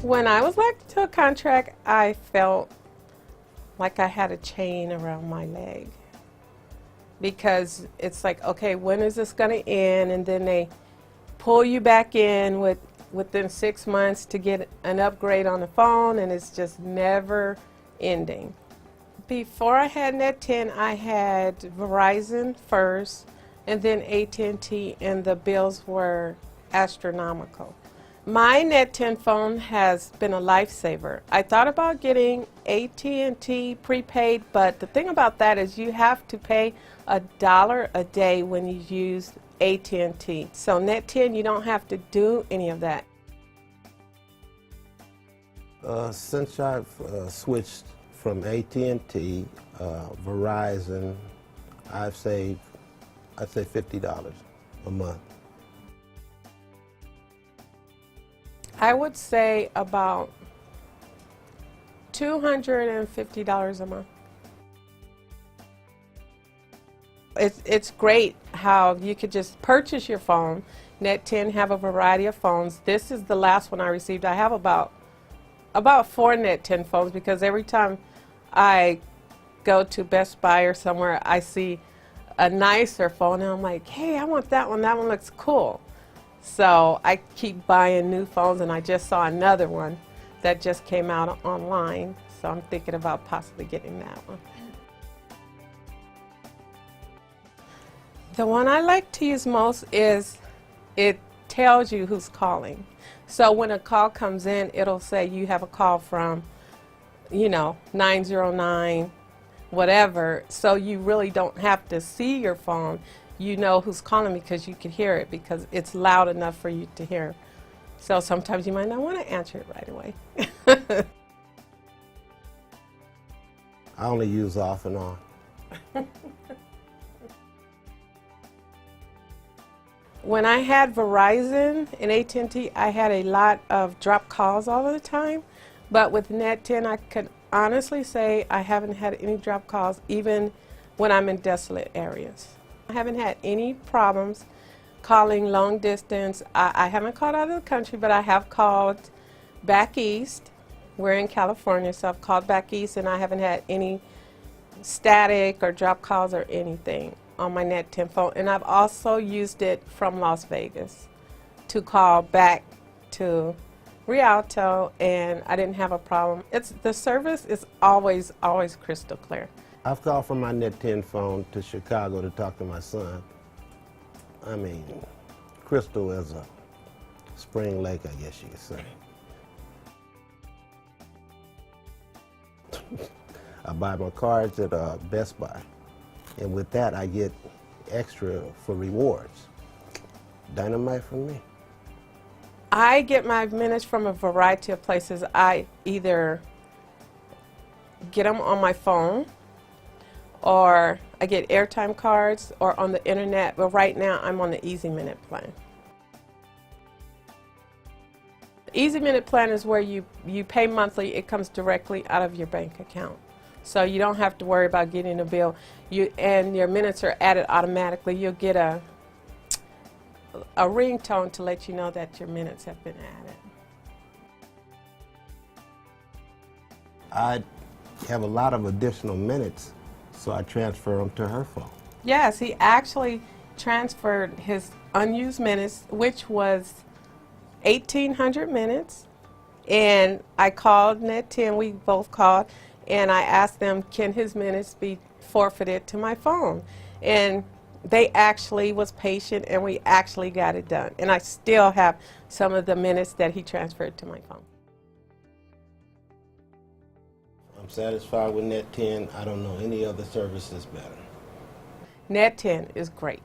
When I was elected to a contract, I felt like I had a chain around my leg, because it's like, okay, when is this going to end? And then they pull you back in within 6 months to get an upgrade on the phone, and it's just never ending. Before I had NET10, I had Verizon first, and then AT&T, and the bills were astronomical. My NET10 phone has been a lifesaver. I thought about getting AT&T prepaid, but the thing about that is you have to pay $1 a day when you use AT&T. So NET10, you don't have to do any of that. Since I've switched from AT&T, Verizon, I'd say $50 a month. I would say about $250 a month. It's great how you could just purchase your phone. NET10 have a variety of phones. This is the last one I received. I have about 4 NET10 phones, because every time I go to Best Buy or somewhere, I see a nicer phone, and I'm like, hey, I want that one. That one looks cool. So I keep buying new phones, and I just saw another one that just came out online. So I'm thinking about possibly getting that one. The one I like to use most is it tells you who's calling. So when a call comes in, it'll say you have a call from, 909, whatever. So you really don't have to see your phone. You know who's calling because you can hear it, because it's loud enough for you to hear. So sometimes you might not want to answer it right away. I only use off and on. When I had Verizon and AT&T, I had a lot of drop calls all of the time. But with NET10, I could honestly say I haven't had any drop calls, even when I'm in desolate areas. I haven't had any problems calling long distance. I haven't called out of the country, but I have called back east. We're in California, so I've called back east, and I haven't had any static or drop calls or anything on my NET10 phone. And I've also used it from Las Vegas to call back to Rialto, and I didn't have a problem. The service is always crystal clear. I've called from my NET10 phone to Chicago to talk to my son. I mean, crystal as a spring lake, I guess you could say. I buy my cards at Best Buy, and with that I get extra for rewards. Dynamite for me. I get my minutes from a variety of places. I either get them on my phone, or I get airtime cards, or on the internet, but right now I'm on the Easy Minute plan. The Easy Minute plan is where you pay monthly. It comes directly out of your bank account. So you don't have to worry about getting a bill. And your minutes are added automatically. You'll get a ringtone to let you know that your minutes have been added. I have a lot of additional minutes, so I transfer them to her phone. Yes, he actually transferred his unused minutes, which was 1,800 minutes. And I called NET10, we both called, and I asked them, can his minutes be forfeited to my phone? And they actually was patient, and we actually got it done. And I still have some of the minutes that he transferred to my phone. I'm satisfied with NET10. I don't know any other services better. NET10 is great.